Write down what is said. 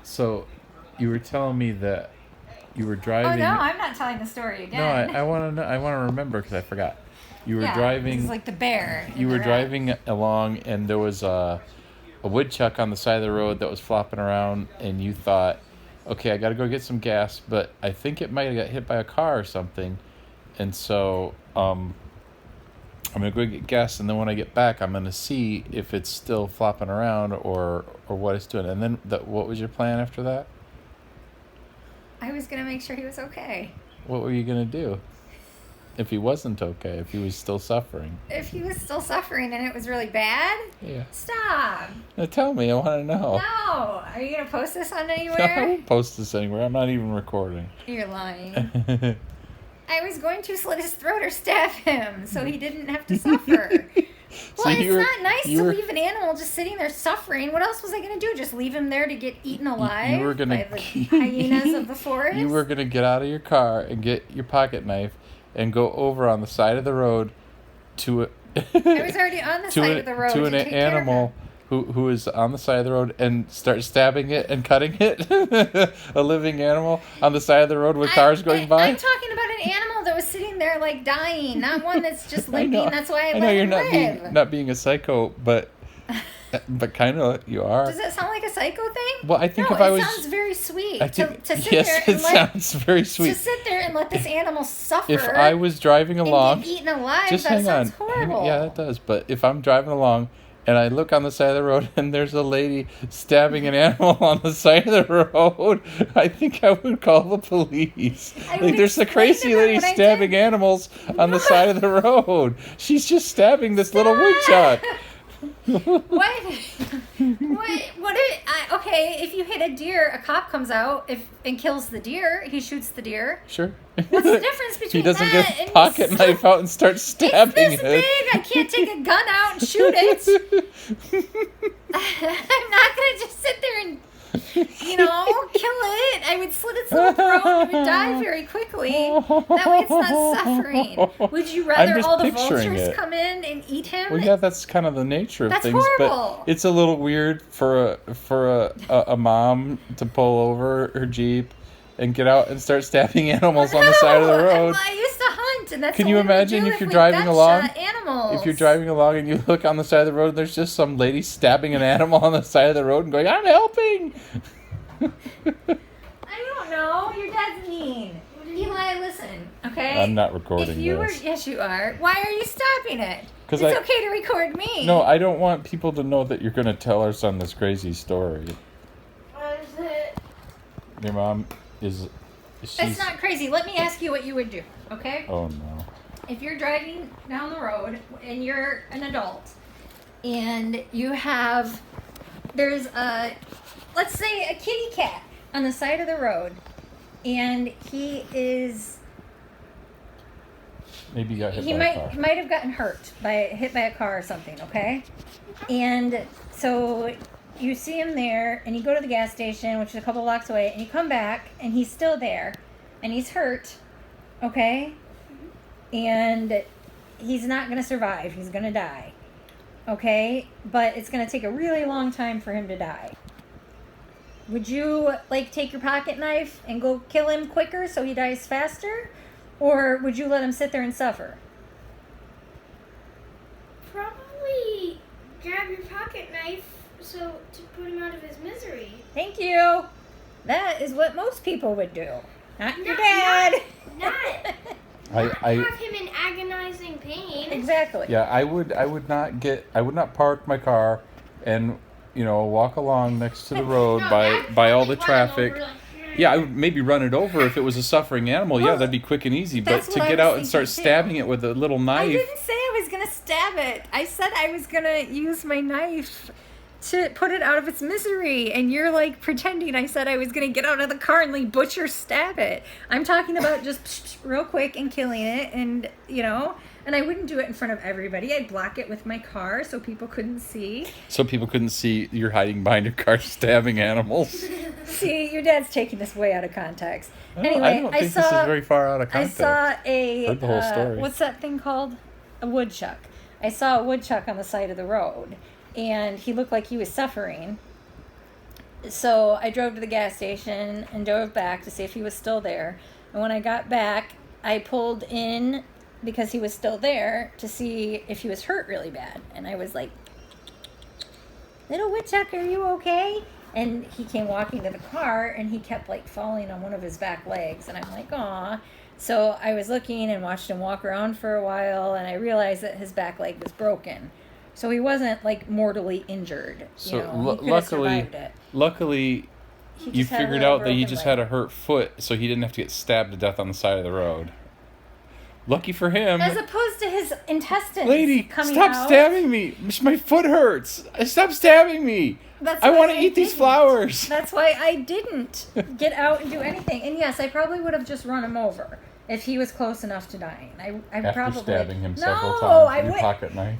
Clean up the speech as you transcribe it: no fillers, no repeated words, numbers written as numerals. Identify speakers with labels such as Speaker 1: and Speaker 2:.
Speaker 1: So, you were telling me that you were
Speaker 2: Oh
Speaker 1: driving.
Speaker 2: no, I'm not telling the story
Speaker 1: No, I,
Speaker 2: again.
Speaker 1: I want to know. I want to remember because I forgot. You were
Speaker 2: Yeah, this is
Speaker 1: driving.
Speaker 2: like the bear.
Speaker 1: You
Speaker 2: In
Speaker 1: were
Speaker 2: the rat.
Speaker 1: driving along, and there was a woodchuck on the side of the road that was flopping around, and you thought, okay, I got to go get some gas, but I think it might have got hit by a car or something, and so I'm gonna go get gas, and then when I get back, I'm gonna see if it's still flopping around or what it's doing. And then what was your plan after that?
Speaker 2: I was gonna make sure he was okay.
Speaker 1: What were you gonna do if he wasn't okay? If he was still suffering?
Speaker 2: If he was still suffering and it was really bad,
Speaker 1: Yeah.
Speaker 2: stop.
Speaker 1: Now tell me. I want to know.
Speaker 2: No, are you gonna post this on
Speaker 1: I
Speaker 2: anywhere?
Speaker 1: won't post this anywhere. I'm not even recording.
Speaker 2: You're lying. I was going to slit his throat or stab him so he didn't have to suffer. Well,
Speaker 1: So
Speaker 2: it's not nice
Speaker 1: you
Speaker 2: to
Speaker 1: were-
Speaker 2: leave an animal just sitting there suffering. What else was I going to do? Just leave him there to get eaten alive
Speaker 1: you were gonna
Speaker 2: by the hyenas of the forest?
Speaker 1: You were gonna get out of your car and get your pocket knife and go over on the side of the road to a,
Speaker 2: I was already on the side of the road
Speaker 1: to
Speaker 2: to
Speaker 1: an
Speaker 2: take care of
Speaker 1: animal
Speaker 2: him.
Speaker 1: who is on the side of the road and start stabbing it and cutting it. A living animal on the side of the road with cars going by.
Speaker 2: I'm talking about an animal that was sitting there like dying, not one that's just
Speaker 1: I
Speaker 2: limping.
Speaker 1: know.
Speaker 2: That's why I
Speaker 1: know
Speaker 2: let
Speaker 1: you're
Speaker 2: him
Speaker 1: not
Speaker 2: live.
Speaker 1: not being a psycho, but kind of you are.
Speaker 2: Does that sound like a psycho thing?
Speaker 1: Well, I think
Speaker 2: no,
Speaker 1: if I
Speaker 2: it
Speaker 1: was,
Speaker 2: sounds very sweet
Speaker 1: I think
Speaker 2: to sit
Speaker 1: yes,
Speaker 2: there
Speaker 1: it
Speaker 2: and let
Speaker 1: sounds very sweet.
Speaker 2: to sit there and let this animal suffer.
Speaker 1: If I was driving along,
Speaker 2: and get eaten alive,
Speaker 1: just
Speaker 2: that
Speaker 1: hang on.
Speaker 2: sounds horrible.
Speaker 1: Yeah, that does. But if I'm driving along and I look on the side of the road and there's a lady stabbing an animal on the side of the road, I think I would call the police.
Speaker 2: I would
Speaker 1: Like, there's a
Speaker 2: explain
Speaker 1: crazy
Speaker 2: to her
Speaker 1: lady
Speaker 2: what I
Speaker 1: stabbing
Speaker 2: did.
Speaker 1: animals on the side of the road. She's just stabbing this little woodchuck.
Speaker 2: What? Okay, if you hit a deer, a cop comes out and kills the deer. He shoots the deer.
Speaker 1: Sure.
Speaker 2: What's the difference between
Speaker 1: He doesn't
Speaker 2: that
Speaker 1: get a
Speaker 2: and
Speaker 1: pocket knife out and start
Speaker 2: It's
Speaker 1: stabbing
Speaker 2: this
Speaker 1: it.
Speaker 2: big. I can't take a gun out and shoot it. I'm not gonna just sit there and, kill it. I would slit its little throat and it would die very quickly. That way it's not suffering. Would you rather
Speaker 1: just
Speaker 2: all the
Speaker 1: picturing
Speaker 2: vultures
Speaker 1: it.
Speaker 2: come in and eat him?
Speaker 1: Well, yeah, that's kind of the nature of
Speaker 2: That's
Speaker 1: things,
Speaker 2: horrible.
Speaker 1: but it's a little weird for a mom to pull over her Jeep and get out and start stabbing animals on the side of the road.
Speaker 2: I used to hunt, and that's
Speaker 1: Can
Speaker 2: what
Speaker 1: you
Speaker 2: we would
Speaker 1: imagine
Speaker 2: do
Speaker 1: if you're
Speaker 2: we
Speaker 1: driving along?
Speaker 2: gunshot animals.
Speaker 1: If you're driving along and you look on the side of the road and there's just some lady stabbing an animal on the side of the road and going, "I'm helping."
Speaker 2: I don't know. Your dad's mean. Eli, listen, okay?
Speaker 1: I'm not recording
Speaker 2: If you
Speaker 1: this.
Speaker 2: were, yes, you are. Why are you stopping it?
Speaker 1: 'Cause
Speaker 2: It's
Speaker 1: I-
Speaker 2: okay to record me.
Speaker 1: No, I don't want people to know that you're going to tell our son this crazy story.
Speaker 2: What is it?
Speaker 1: Your mom is...
Speaker 2: It's
Speaker 1: She's...
Speaker 2: not crazy. Let me ask you what you would do, okay?
Speaker 1: Oh, no.
Speaker 2: If you're driving down the road and you're an adult and there's let's say a kitty cat on the side of the road and he
Speaker 1: Maybe you got hit by a car.
Speaker 2: might have gotten hit by a car or something, okay? And so you see him there and you go to the gas station, which is a couple blocks away, and you come back and he's still there and he's hurt, okay? And he's not going to survive. He's going to die. Okay? But it's going to take a really long time for him to die. Would you, take your pocket knife and go kill him quicker so he dies faster? Or would you let him sit there and suffer?
Speaker 3: Probably grab your pocket knife to put him out of his misery.
Speaker 2: Thank you. That is what most people would do. Not your dad.
Speaker 3: Not
Speaker 1: I
Speaker 3: have him in agonizing pain.
Speaker 2: Exactly.
Speaker 1: Yeah, I would not park my car and walk along next to the road
Speaker 3: No,
Speaker 1: by
Speaker 3: that's
Speaker 1: all the
Speaker 3: probably run
Speaker 1: traffic.
Speaker 3: over, like,
Speaker 1: Yeah, I would maybe run it over if it was a suffering animal. Yeah,
Speaker 2: Well,
Speaker 1: that'd be quick and easy. But
Speaker 2: that's
Speaker 1: to
Speaker 2: what I
Speaker 1: get
Speaker 2: was
Speaker 1: out and start
Speaker 2: thinking, too.
Speaker 1: stabbing it with a little
Speaker 2: I
Speaker 1: knife.
Speaker 2: didn't say I was going to stab it. I said I was going to use my knife to put it out of its misery. And you're pretending I said I was going to get out of the car and butcher stab it. I'm talking about just real quick and killing it. And, and I wouldn't do it in front of everybody. I'd block it with my car so people couldn't see.
Speaker 1: So people couldn't see you're hiding behind your car stabbing animals.
Speaker 2: See, your dad's taking this way out of context.
Speaker 1: Oh,
Speaker 2: Anyway,
Speaker 1: I don't think this is very far out of
Speaker 2: I
Speaker 1: context.
Speaker 2: saw a
Speaker 1: Heard the whole story.
Speaker 2: what's that thing called? A woodchuck. I saw a woodchuck on the side of the road, and he looked like he was suffering. So I drove to the gas station and drove back to see if he was still there. And when I got back, I pulled in because he was still there to see if he was hurt really bad. And I was like, "Little woodchuck, are you okay?" And he came walking to the car and he kept like falling on one of his back legs. And I'm like, "Aw." So I was looking and watched him walk around for a while, and I realized that his back leg was broken. So he wasn't like mortally injured.
Speaker 1: So
Speaker 2: you know, he could have survived it.
Speaker 1: luckily,
Speaker 2: He
Speaker 1: you
Speaker 2: just had a
Speaker 1: figured
Speaker 2: little
Speaker 1: out that he
Speaker 2: broken
Speaker 1: just
Speaker 2: leg.
Speaker 1: had a hurt foot, so he didn't have to get stabbed to death on the side of the road. Lucky for him.
Speaker 2: As opposed to his intestines
Speaker 1: Lady,
Speaker 2: coming
Speaker 1: stop
Speaker 2: out.
Speaker 1: stabbing me! My foot hurts. Stop stabbing me!
Speaker 2: That's
Speaker 1: I
Speaker 2: why
Speaker 1: want to eat these
Speaker 2: didn't.
Speaker 1: flowers.
Speaker 2: That's why I didn't get out and do anything. And yes, I probably would have just run him over if he was close enough to dying. I
Speaker 1: After
Speaker 2: probably
Speaker 1: stabbing him
Speaker 2: no,
Speaker 1: several times
Speaker 2: I
Speaker 1: with your
Speaker 2: would.
Speaker 1: pocket knife.